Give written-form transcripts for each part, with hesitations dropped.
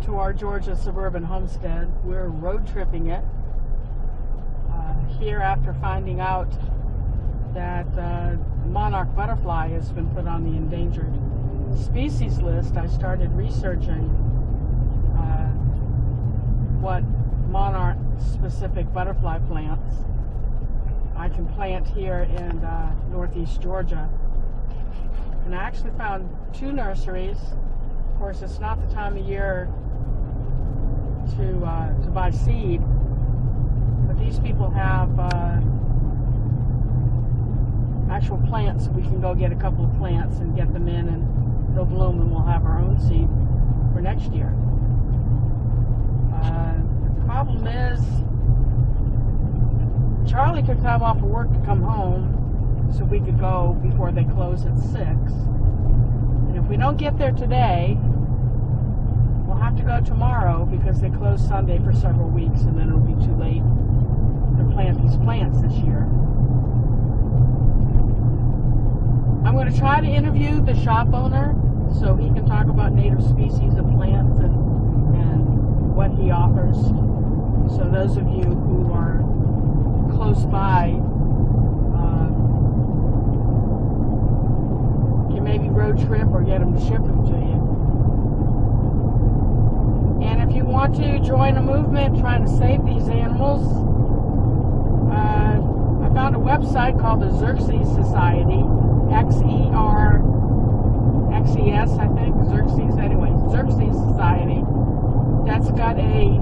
to our Georgia suburban homestead. We're road tripping it. Here after finding out that the monarch butterfly has been put on the endangered species list, I started researching what monarch specific butterfly plants I can plant here in northeast Georgia. And I actually found 2 nurseries. Of course, it's not the time of year to buy seed, but these people have actual plants. We can go get a couple of plants and get them in, and they'll bloom, and we'll have our own seed for next year. The problem is, Charlie took time off of work to come home so we could go before they close at 6. And if we don't get there today, we'll have to go tomorrow because they close Sunday for several weeks, and then it'll be too late to plant these plants this year. I'm going to try to interview the shop owner so he can talk about native species of plants and what he offers. So those of you who are close by can maybe road trip or get them to ship them to you. And if you want to join a movement trying to save these animals, I found a website called the Xerces Society, Xerxes, I think, Xerxes, anyway, Xerxes Society, that's got a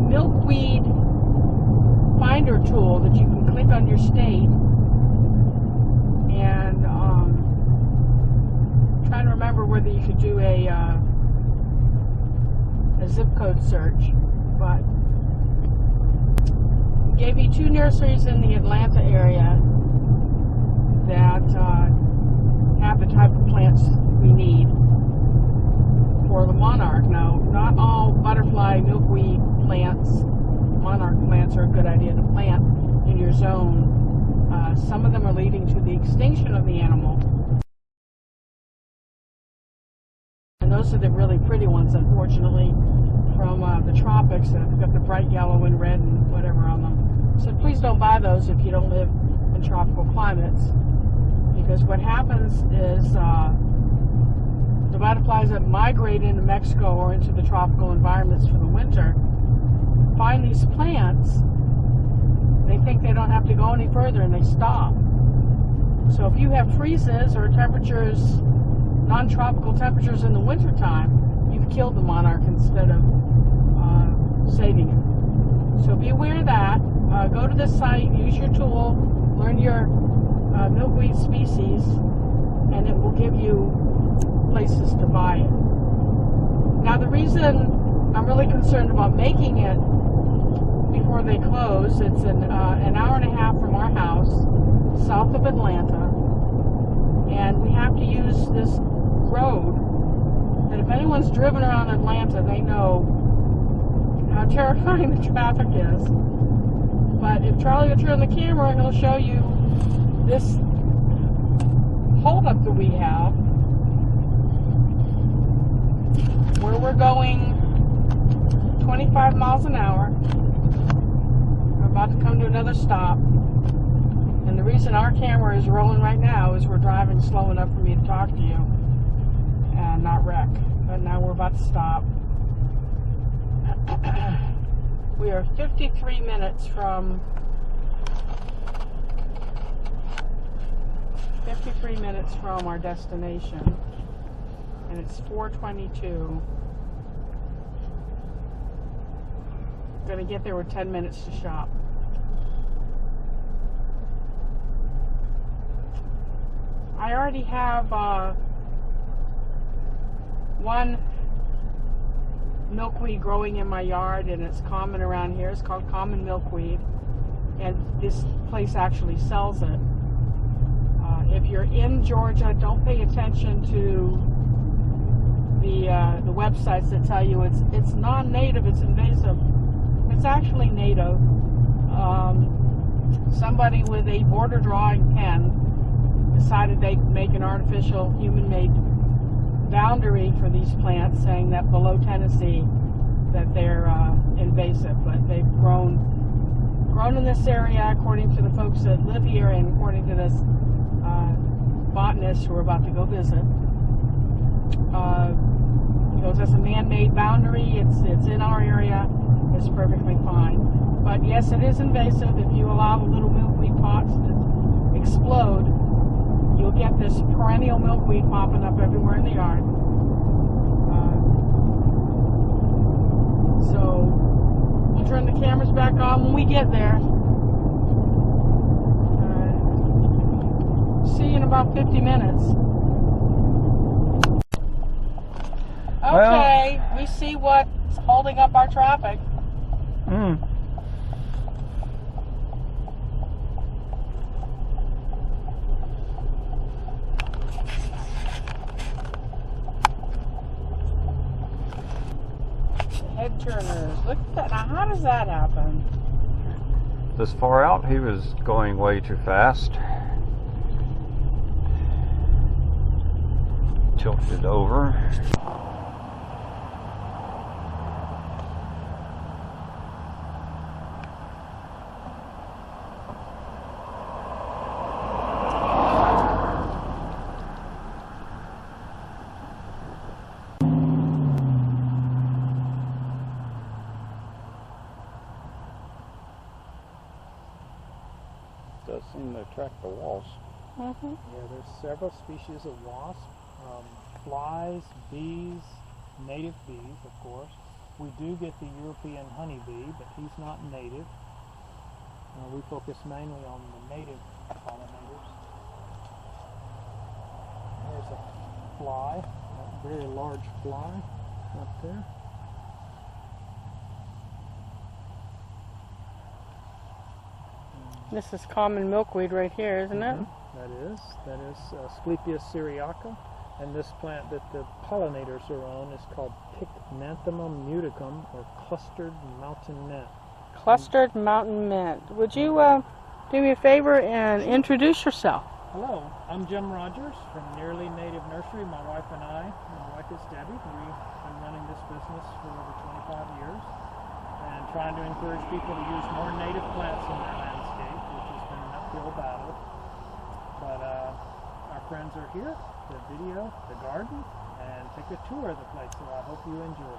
milkweed finder tool that you can click on your state and trying to remember whether you could do a zip code search, but gave me 2 nurseries in the Atlanta area that have the type of plants we need for the monarch. Now, not all butterfly milkweed plants, monarch plants, are a good idea to plant in your zone. Some of them are leading to the extinction of the animal. And those are the really pretty ones, unfortunately, from the tropics that have got the bright yellow and red and whatever on them. So please don't buy those if you don't live in tropical climates, because what happens is the butterflies that migrate into Mexico or into the tropical environments for the winter find these plants. They think they don't have to go any further, and they stop. So if you have freezes or temperatures, non-tropical temperatures in the wintertime, you've killed the monarch instead of saving it. So be aware of that. Go to this site, use your tool, learn your milkweed species, and it will give you places to buy it. Now, the reason I'm really concerned about making it before they close, it's an hour and a half from our house, south of Atlanta, and we have to use this road. And if anyone's driven around Atlanta, they know how terrifying the traffic is. But if Charlie will turn the camera, he'll show you this holdup that we have, where we're going 25 miles an hour. We're about to come to another stop. And the reason our camera is rolling right now is we're driving slow enough for me to talk to you and not wreck. But now we're about to stop. We are 53 minutes from our destination, and it's 4:22. Gonna get there with 10 minutes to shop. I already have one milkweed growing in my yard, and it's common around here. It's called common milkweed, and this place actually sells it. If you're in Georgia, don't pay attention to the websites that tell you it's non-native, it's invasive. It's actually native. Somebody with a border drawing pen decided they'd make an artificial human-made boundary for these plants, saying that below Tennessee that they're invasive, but they've grown in this area according to the folks that live here and according to this botanist who we're about to go visit. He goes, that's a man-made boundary. It's in our area. It's perfectly fine. But yes, it is invasive. If you allow the little milkweed pots to explode, you'll get this perennial milkweed popping up everywhere in the yard. So we'll turn the cameras back on when we get there. See you in about 50 minutes. Okay, well, we see what's holding up our traffic. Head turners. Look at that. Now, how does that happen? This far out, he was going way too fast. Tilted over. Does seem to attract the wasps. Yeah, there's several species of wasps. Flies, bees, native bees, of course. We do get the European honeybee, but he's not native. We focus mainly on the native pollinators. There's a fly, a very large fly up there. This is common milkweed right here, isn't it? That is Asclepias syriaca. And this plant that the pollinators are on is called Pycnanthemum muticum, or clustered mountain mint. Clustered mountain mint. Would you do me a favor and introduce yourself? Hello, I'm Jim Rogers from Nearly Native Nursery. My wife and I, my wife is Debbie. We've been running this business for over 25 years and trying to encourage people to use more native plants in their landscape, which has been an uphill battle. But our friends are here to video the garden and take a tour of the place, so I hope you enjoy.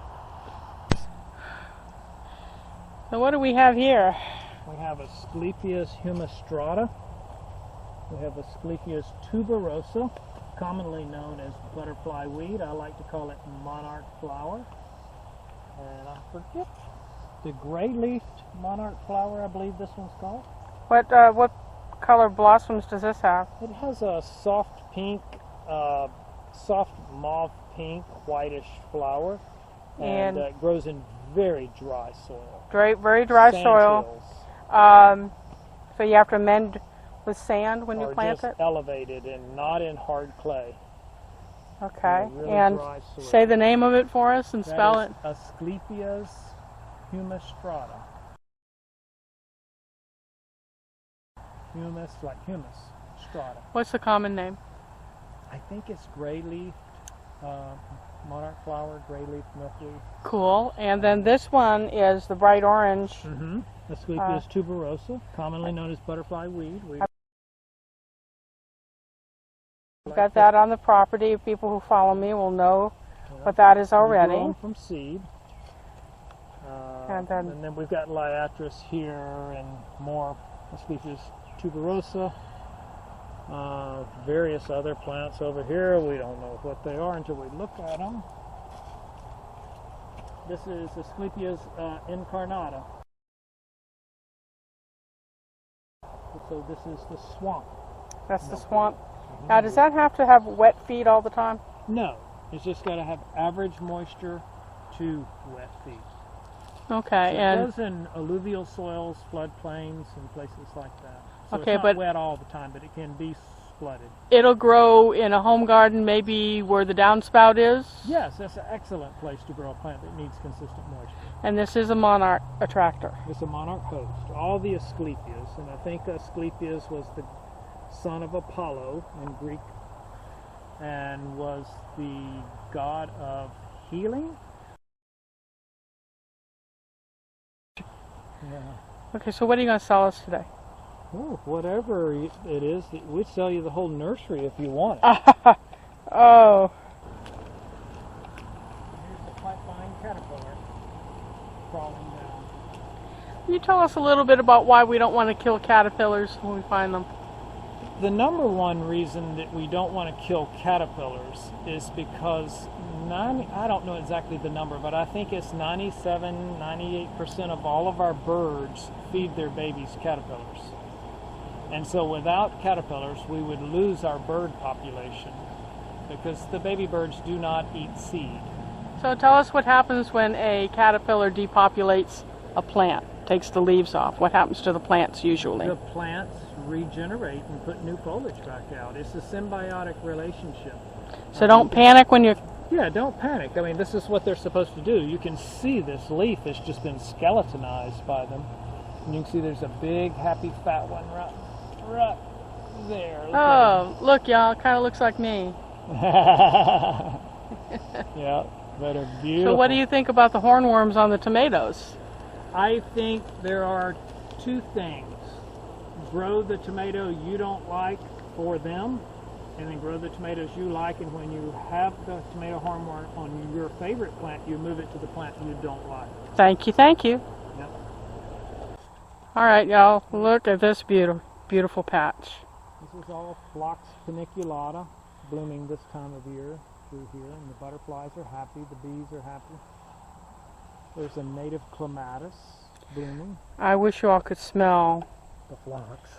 So what do we have here? We have Asclepias humistrata. We have Asclepias tuberosa, commonly known as butterfly weed. I like to call it monarch flower. And I forget the gray-leafed monarch flower, I believe this one's called. What color blossoms does this have? It has a soft pink, soft mauve pink, whitish flower, and it grows in very dry soil. Very dry soil. So you have to amend with sand when you plant it? Elevated and not in hard clay. Okay. Really and say the name of it for us and spell it. Asclepias humistrata. Humus, like humus, strata. What's the common name? I think it's gray-leafed monarch flower, gray-leaf milkweed. Cool. And then this one is the bright orange. Asclepias tuberosa, commonly known as butterfly weed. I've got that on the property. People who follow me will know what that is already. Grown from seed. And then we've got liatris here and more Asclepias tuberosa. Various other plants over here. We don't know what they are until we look at them. This is Asclepias incarnata. So this is the swamp. That's the swamp. Now, does that have to have wet feed all the time? No. It's just got to have average moisture to wet feed. Okay. So and it goes in alluvial soils, floodplains, and places like that. So okay, it's not wet all the time, but it can be flooded. It'll grow in a home garden, maybe where the downspout is? Yes, that's an excellent place to grow a plant that needs consistent moisture. And this is a monarch attractor. It's a monarch host. All the Asclepias, and I think Asclepias was the son of Apollo in Greek and was the god of healing. Yeah. Okay, so what are you going to sell us today? Oh, whatever it is, we'd sell you the whole nursery if you want it. Oh. Here's the pipeline caterpillar crawling down. Can you tell us a little bit about why we don't want to kill caterpillars when we find them? The number one reason that we don't want to kill caterpillars is because I don't know exactly the number, but I think it's 97-98% of all of our birds feed their babies caterpillars. And so without caterpillars, we would lose our bird population because the baby birds do not eat seed. So tell us what happens when a caterpillar depopulates a plant, takes the leaves off. What happens to the plants usually? The plants regenerate and put new foliage back out. It's a symbiotic relationship. So don't panic when you're... Yeah, don't panic. I mean, this is what they're supposed to do. You can see this leaf has just been skeletonized by them. And you can see there's a big, happy, fat one right there. Look, y'all. It kind of looks like me. Yeah, but they're beautiful. So what do you think about the hornworms on the tomatoes? I think there are two things. Grow the tomato you don't like for them, and then grow the tomatoes you like, and when you have the tomato hornworm on your favorite plant, you move it to the plant you don't like. Thank you, thank you. Yep. All right, y'all, look at this beautiful patch. This is all Phlox paniculata blooming this time of year through here, and the butterflies are happy, the bees are happy. There's a native clematis blooming. I wish you all could smell The phlox.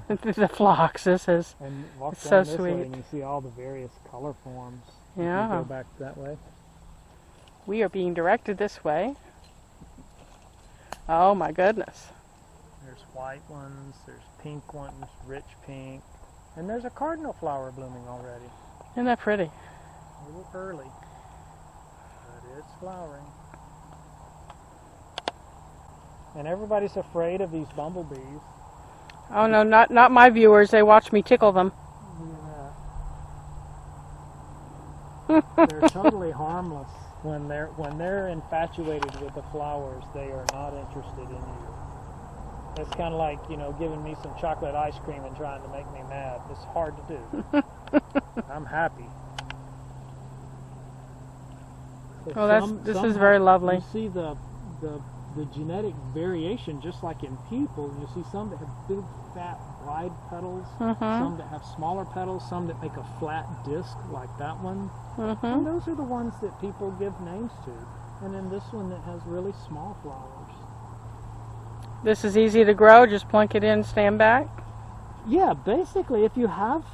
the phlox. This is And walk it's down so this way sweet. and you see all the various color forms. Yeah. If you go back that way. We are being directed this way. Oh my goodness. There's white ones, there's pink ones, rich pink, and there's a cardinal flower blooming already. Isn't that pretty? A little early, but it's flowering. And everybody's afraid of these bumblebees. Oh no, not my viewers. They watch me tickle them. Yeah. They're totally harmless. When they're infatuated with the flowers, they are not interested in you. It's kind of like, giving me some chocolate ice cream and trying to make me mad. It's hard to do. I'm happy. Oh, this is very lovely. You see the genetic variation, just like in people. You see some that have big, fat, wide petals, some that have smaller petals, some that make a flat disc like that one. And those are the ones that people give names to. And then this one that has really small flowers. This is easy to grow. Just plunk it in, stand back. Yeah, basically, if you have,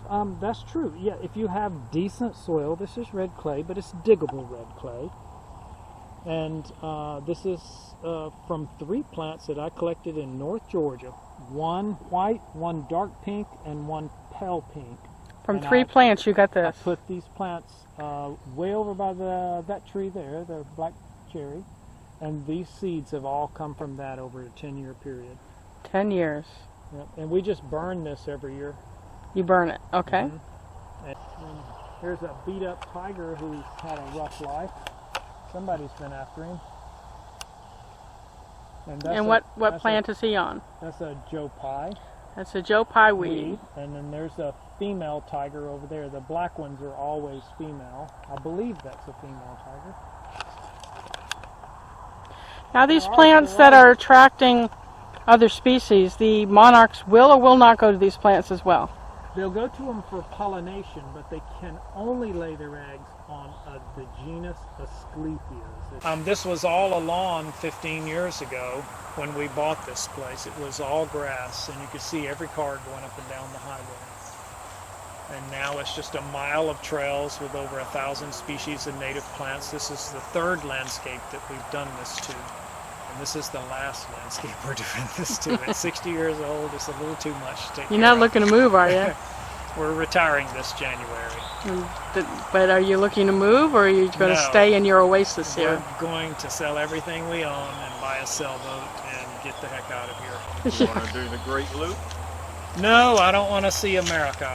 that's true. Yeah, if you have decent soil, this is red clay, but it's diggable red clay. And this is from 3 plants that I collected in North Georgia. One white, one dark pink, and one pale pink. From 3 plants, you got this. I put these plants way over by that tree there, the black cherry. And these seeds have all come from that over a 10-year period. 10 years. Yep. And we just burn this every year. You burn it, okay. And here's a beat-up tiger who's had a rough life. Somebody's been after him. And what plant is he on? That's a Joe Pye. That's a Joe Pye weed. And then there's a female tiger over there. The black ones are always female. I believe that's a female tiger. Now these plants that are attracting other species, the monarchs will or will not go to these plants as well? They'll go to them for pollination, but they can only lay their eggs on the genus Asclepias. This was all a lawn 15 years ago when we bought this place. It was all grass, and you could see every car going up and down the highway. And now it's just a mile of trails with over 1,000 species of native plants. This is the 3rd landscape that we've done this to. And this is the last landscape we're doing this to. At 60 years old, it's a little too much to take You're not looking to move, are you? We're retiring this January. But are you looking to move, or are you going to stay in your oasis here? We're going to sell everything we own and buy a sailboat and get the heck out of here. You want to do the Great Loop? No, I don't want to see America.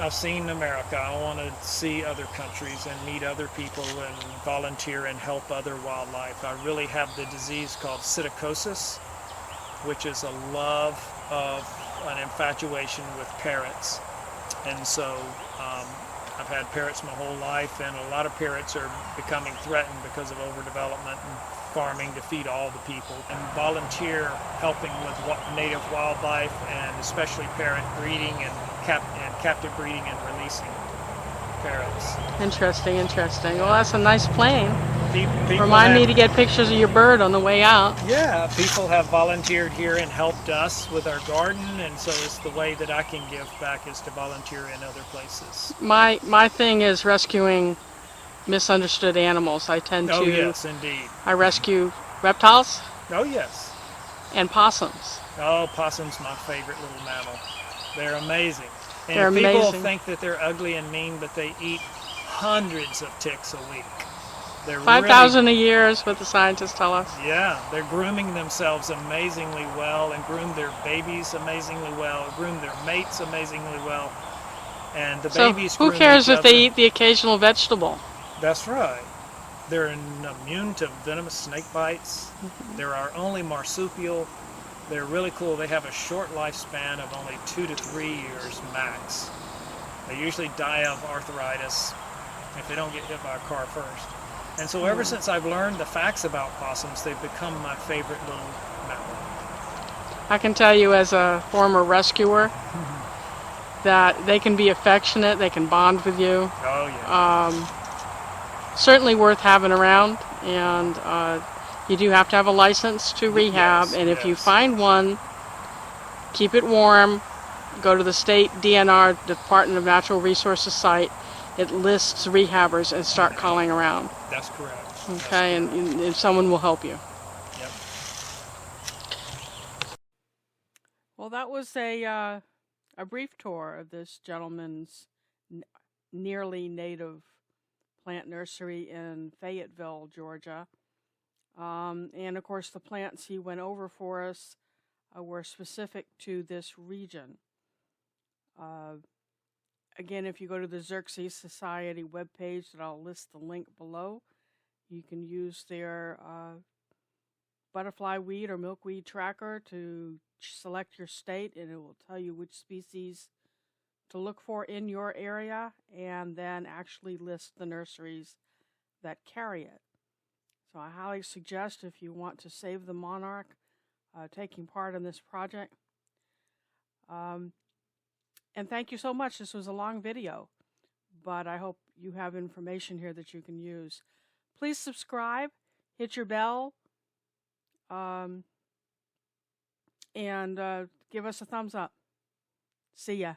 I've seen America. I want to see other countries and meet other people and volunteer and help other wildlife. I really have the disease called psittacosis, which is a love of an infatuation with parrots. And so I've had parrots my whole life, and a lot of parrots are becoming threatened because of overdevelopment and farming to feed all the people. And volunteer helping with native wildlife, and especially parrot breeding and captive breeding and releasing parrots. Interesting, interesting. Well, that's a nice plane. People Remind me to get pictures of your bird on the way out. Yeah, people have volunteered here and helped us with our garden, and so it's the way that I can give back is to volunteer in other places. My thing is rescuing misunderstood animals. I tend Oh to. yes, indeed. I rescue reptiles Oh yes. and possums. Oh, possum's my favorite little mammal. They're amazing. And They're people amazing. think that they're ugly and mean, but they eat hundreds of ticks a week. They're 5,000 a year is what the scientists tell us. Yeah, they're grooming themselves amazingly well and groom their babies amazingly well, groom their mates amazingly well, and the babies who groom cares each if they other. eat the occasional vegetable? That's right. They're immune to venomous snake bites. They're our only marsupial. They're really cool. They have a short lifespan of only 2 to 3 years max. They usually die of arthritis if they don't get hit by a car first. And so ever since I've learned the facts about possums, they've become my favorite little mammal. I can tell you as a former rescuer that they can be affectionate, they can bond with you. Oh yeah. Certainly worth having around, and you do have to have a license to rehab, Yes, and if you yes. find one, keep it warm, go to the state DNR, Department of Natural Resources site. It lists rehabbers and start calling around. That's correct. Okay, and someone will help you. Yep. Well, that was a brief tour of this gentleman's nearly native plant nursery in Fayetteville, Georgia. And of course, the plants he went over for us were specific to this region. Again, if you go to the Xerces Society webpage, that I'll list the link below, you can use their butterfly weed or milkweed tracker to select your state, and it will tell you which species to look for in your area, and then actually list the nurseries that carry it. So I highly suggest, if you want to save the monarch, taking part in this project. And thank you so much. This was a long video, but I hope you have information here that you can use. Please subscribe, hit your bell, and give us a thumbs up. See ya.